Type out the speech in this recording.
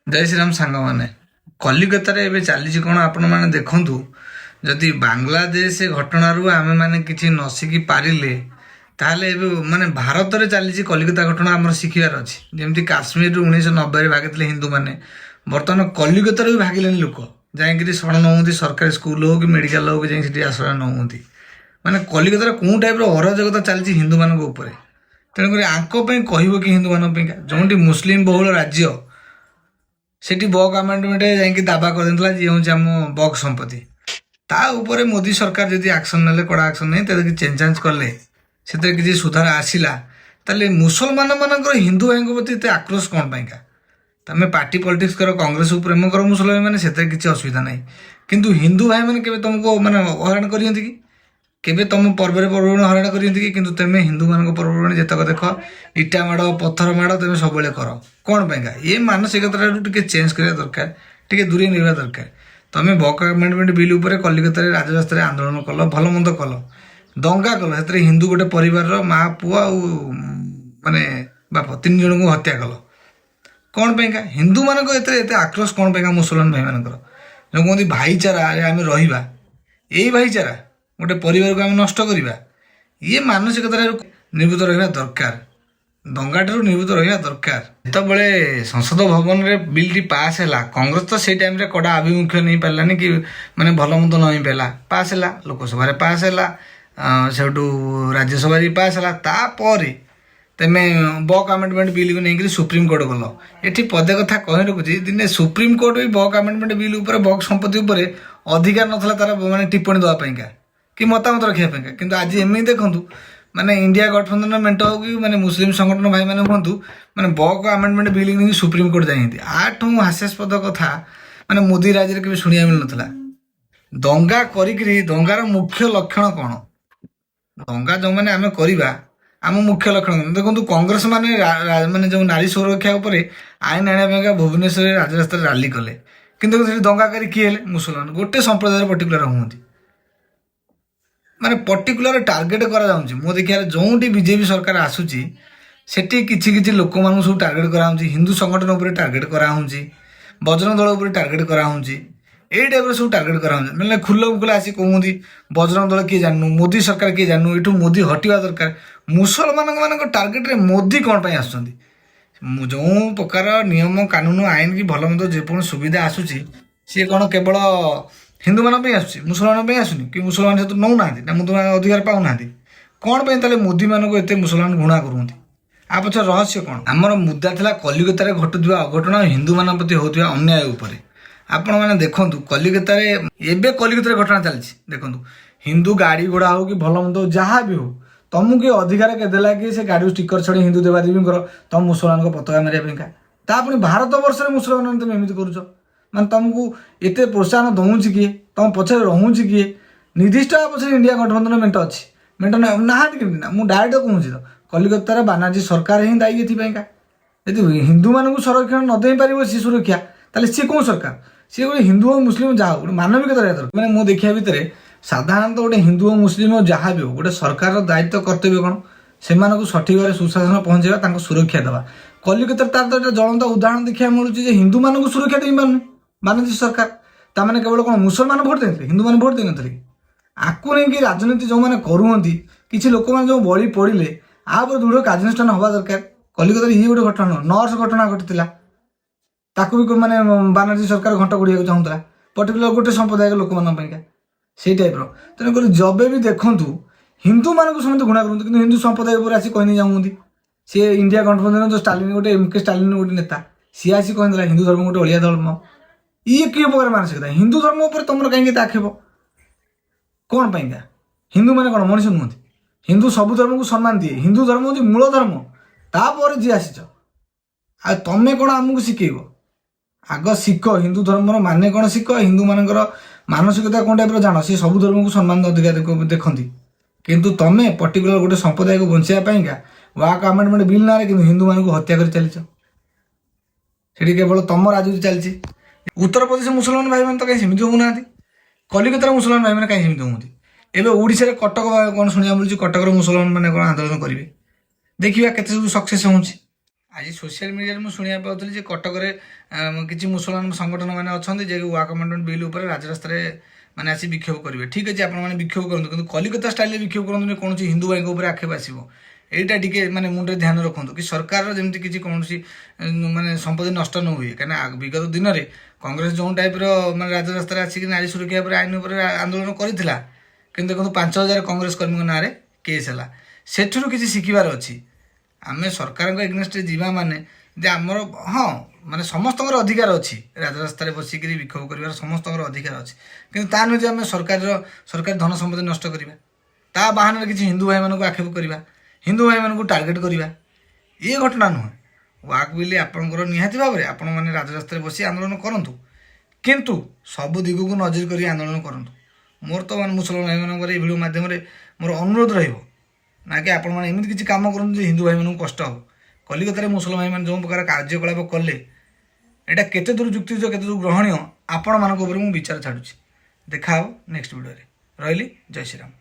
जय श्रीराम सांग मैंने कलिकतार एवं चली कौन आपण मैंने देखु जदि बांग्लादेश घटनारू आमे मैंने किसी न शिखि पारे ताहले माने भारत में चली कलिकता घटना आम शिखार अच्छी जमी काश्मीर 1990 भागी हिंदू मैंने बर्तमान कलिकतार भी भागिले लोक जाकि शरण नौ सरकारी स्कूल हो कि मेडिकल हो कि जाए आश्रय नौ माने कलिकतार कौ टाइप अराजकता चलती हिंदू मान तेणुक आंकि कह कि हिंदू मान जो मुस्लिम बहुल राज्य सेठी बक आमेंडमेंट जाकि दावा कर जी हूँ आम बक संपत्ति ता उपरे मोदी सरकार जदि एक्शन ना कड़ा एक्शन नहीं चेंज चांज कले से किसी सुधार आसला ताले मुसलमान मान हिंदू भाई प्रति एत आक्रोश कौन पाइका तमें पार्टी पॉलिटिक्स कर कांग्रेस को प्रेम कर मुसलमान मैंने से किसी असुविधा ना किंतु हिंदू भाई मैंने केवे तुमको माने हराण कर कि केवे तुम पर्व पर्वणी हराण कर तुम हिंदू मान पर्वणी जितक देख इटा माड़ पत्थर माड़ तुम सब कर कौन पाइका ये मानसिकता टे चेंज करा दरकार टे दूरे नहीं दरकार तुम बक आमेंडमेंट बिल उपर कलिकता राजरास्ता आंदोलन कल भल मंद कल दंगा कल से हिंदू गोटे परिवार माँ पुआ माने बाप 3 जन को हत्या कल कौन पाइका हिंदू मान आक्रोश कौन पाइका मुसलमान भाई मान जो कहते भाईचारा आम रहा यही भाईचारा गोटे परिवार को आम नष्ट करवा ये मानसिकता निर्भूत रहा दरकार दंगा ठार निर्भूत रहा दरकार जितेबाला संसद भवन में बिल टी पास है कांग्रेस तो से टाइम कड़ा आभिमुख्य नहीं पारानी कि माने भल मंद नहीं पाला पास है लोकसभा पास है सेठू राज्यसभा पास है तापर तेमे बक आमेंडमेंट बिल को लेकिन सुप्रीम कोर्ट गल ये पदे कथा कही रखुच्छी दिने सुप्रीम कोर्ट भी बक आमेंडमेंट बिल उपर बक संपत्ति उपर अधिकार नाला तार माने टिप्पणी देवाई कि मतामत रखापी कि आज एमती देखूँ माने इंडिया गठबंधन मेट हो कि माने मुस्लिम संगठन भाई मैंने हूँ माने बक आमेंडमेंट बिल नहीं सुप्रीम कोर्ट जाती आठ हास्यास्पद कथा माने मोदी राज्य में शुणा मिल ना दंगा करी दंगार मुख्य लक्षण कौन दंगा जो मैंने आम करवा आम मुख्य लक्षण देखो कांग्रेस माने माने जो नारी सुरक्षा उपर आईन आने भुवनेश्वर राजरास्ता रैली कले किंतु दंगा करी किए मुसलमान गोटे संप्रदाय पर्टिकुलर हूँ माने पर्टिकुलर टार्गेट करा मो देखिए जो बीजेपी सरकार आसूची सेठी किछि किछि लोक मान सब टार्गेट करा हिंदू संगठन उपर टार्गेट करा बजरंग दल उपर टार्गेट करा यही टाइप सब टार्गेट करा मैंने खुला खुला आसी कहते बजरंग दल किए जानू मोदी सरकार किए जानू यू मोदी हटिवा दरकार मुसलमान मान टार्गेट रे मोदी कौन पाई आसुछंती जो प्रकार नियम कानून आईन की भल मत जो सुविधा आसूची सी कौन केवल हिंदू मान मुसलमान आसुनी कि मुसलमान से तो नौ ना मुसलमान अधिकार पाऊना कौन पे मोदी मान को एत मुसलमान घृणा करते आ पछर रहस्य कौन आमर मुद्दा था कलिकतार घटुवा अघटन हिंदू मान प्रति होता अन्याय उपर आपण मैंने देखूँ कलिकतार एवं कलिकतार घटना चलती देखूँ हिंदू गाड़ी घोड़ा हो कि भल मंद जहाँ भी हो तुमको किए अधिकार के देला कि से गाड़ी स्टिकर छड़ी हिंदू देवादेवी तुम मुसलमान को पताका मारे पुणी भारत वर्ष में मुसलमान तुम एमती करुच मान तुमको एत प्रोत्साहन दौच किए तुम पछे रोच किए निर्दिष्ट पछे इंडिया गठबंधन मेट अच्छी मेट ना कमी ना मुझे डायरेक्ट कहूँ तो कलिकतार बानार्जी सरकार ही दायी एपाईका यदि हिंदू मान संरक्षण न दे पार सी सुरक्षा ताले सी कौन सरकार सी गोटे हिंदू और मुस्लिम जहाँ गोटे मानविकता रहा दरकार मैंने मुझे देखा भितर साधारणतः गोटे हिंदू और मुस्लिम जहाँ भी हो गोटे सरकार दायित्व कर्तव्य कौन से सठिक भाव सुशासन पहुँचेगा सुरक्षा देवा कलिकतार तार तो ज्वलंत उदाहरण देखा मिलूँ हिंदू मान सुरक्षा दे पारे बानार्जी सरकार ताने केवल कौन मुसलमान भोट देते हिंदू मैंने भोट देन आपको नहीं कि राजनीति जो मैंने करुँच किसी लोक मैंने जो बड़ी पड़े आप दृढ़ कार्यानुष्ठान हवा दरकार कलिकतार ये गोटे घटना नर्स घटना घटी ताकू भी माने बानार्जी सरकार घंटा गुड़िया चाहूला पर्टिकुलर गोटे संप्रदाय लोक मानका से टाइप तेणुक जब भी देखूँ हिंदू मान को समस्त घृणा करते हिंदू संप्रदाय पर आसी कही जाऊँगी सी इंडिया गठबंधन जो स्टालिन गोटे एम के स्टालिन गोटे नेता सी आसी कहला हिंदू धर्म गोटे अलिया धर्म ये कि प्रकार मानसिकता हिंदू धर्म उपर तुम कहीं आक्षेप कौन पाइंका हिंदू मैंने कौन मनीष नुहति हिंदू सब धर्म को सम्मान दिए हिंदू धर्म हूँ मूल धर्म तापर जी आसीच आ तमें कौन आमको शिखेब आग शिख हिंदू धर्म माने कौन शिख हिंदू मानकर मानसिकता कौन टाइप जान सी सब धर्म को सम्मान अधिकार देखती किंतु तमें पर्टिकुलर गोटे संप्रदाय को बचाईका वाक आमेंडमेंट बिल ना कि हिंदू मान को हत्या कर चलीच से केवल तुम राजनीति चलती उत्तर प्रदेश मुसलमान भाई मैंने तो कहीं सेमती होना कलिकतार मुसलमान भाई मैंने कहीं सेमती होती एवं ओडिशा कटक कौन शुणा मिलूँ कटक मुसलमान मैंने कौन आंदोलन करेंगे देखिए केते सब सक्सेस होउछि ଆଜି ସୋସିଆଲ ମିଡ଼ିଆରେ ମୁଁ ଶୁଣିବାକୁ ପାଉଥିଲି ଯେ କଟକରେ କିଛି ମୁସଲମାନ ସଂଗଠନ ମାନେ ଅଛନ୍ତି ଯେ ୱାକ୍ ଆମେଣ୍ଡମେଣ୍ଟ ବିଲ୍ ଉପରେ ରାଜରାସ୍ତାରେ ମାନେ ଆସି ବିକ୍ଷୋଭ କରିବେ। ଠିକ୍ ଅଛି, ଆପଣମାନେ ବିକ୍ଷୋଭ କରନ୍ତୁ, କିନ୍ତୁ କଲିକତା ଷ୍ଟାଇଲରେ ବିକ୍ଷୋଭ କରନ୍ତୁନି, କୌଣସି ହିନ୍ଦୁ ଭାଇଙ୍କ ଉପରେ ଆକ୍ଷେପ ଆସିବ। ଏଇଟା ଟିକେ ମାନେ ମୁଣ୍ଡରେ ଧ୍ୟାନ ରଖନ୍ତୁ କି ସରକାରର ଯେମିତି କିଛି କୌଣସି ମାନେ ସମ୍ପତ୍ତି ନଷ୍ଟ ନ ହୁଏ। କାହିଁକିନା ବିଗତ ଦିନରେ କଂଗ୍ରେସ ଯେଉଁ ଟାଇପ୍ର ମାନେ ରାଜରାସ୍ତାରେ ଆସିକି ନାରୀ ସୁରକ୍ଷା ଉପରେ ଆଇନ ଉପରେ ଆନ୍ଦୋଳନ କରିଥିଲା, କିନ୍ତୁ ଦେଖନ୍ତୁ 5,000 କଂଗ୍ରେସ କର୍ମୀଙ୍କ ନାଁରେ କେସ୍ ହେଲା। ସେଠାରୁ କିଛି ଶିଖିବାର ଅଛି। ଆମେ ସରକାରଙ୍କ ଏଗନେଷ୍ଟରେ ଯିବା ମାନେ ଯେ ଆମର ହଁ ମାନେ ସମସ୍ତଙ୍କର ଅଧିକାର ଅଛି, ରାଜରାସ୍ତାରେ ବସିକିରି ବିକ୍ଷୋଭ କରିବାର ସମସ୍ତଙ୍କର ଅଧିକାର ଅଛି, କିନ୍ତୁ ତା ନୁହେଁ ଯେ ଆମେ ସରକାରୀ ଧନ ସମ୍ପତ୍ତି ନଷ୍ଟ କରିବା, ତା ବାହାନାରେ କିଛି ହିନ୍ଦୁ ଭାଇମାନଙ୍କୁ ଆକ୍ଷେପ କରିବା, ହିନ୍ଦୁ ଭାଇମାନଙ୍କୁ ଟାର୍ଗେଟ କରିବା, ଇଏ ଘଟଣା ନୁହେଁ। ୱାକ୍ ବିଲ୍ ଆପଣଙ୍କର ନିହାତି ଭାବରେ ଆପଣମାନେ ରାଜରାସ୍ତାରେ ବସି ଆନ୍ଦୋଳନ କରନ୍ତୁ, କିନ୍ତୁ ସବୁ ଦିଗକୁ ନଜର କରି ଆନ୍ଦୋଳନ କରନ୍ତୁ। ମୋର ତ ମାନେ ମୁସଲମାନ ଭାଇମାନଙ୍କର এই ଭିଡ଼ିଓ ମାଧ୍ୟମରେ ମୋର ଅନୁରୋଧ ରହିବ ନା କି ଆପଣମାନେ ଏମିତି କିଛି କାମ କରନ୍ତୁ ଯେ ହିନ୍ଦୁ ଭାଇମାନଙ୍କୁ କଷ୍ଟ ହେବ। କଲିକତାରେ ମୁସଲମାନ ଭାଇମାନେ ଯେଉଁ ପ୍ରକାର କାର୍ଯ୍ୟକଳାପ କଲେ, ଏଇଟା କେତେ ଦୂର ଯୁକ୍ତିଯୁକ୍ତ କେତେ ଦୂର ଗ୍ରହଣୀୟ ଆପଣମାନଙ୍କ ଉପରେ ମୁଁ ବିଚାର ଛାଡ଼ୁଛି। ଦେଖା ହେବ ନେକ୍ସଟ ଭିଡ଼ିଓରେ। ରହିଲି, ଜୟ ଶ୍ରୀରାମ।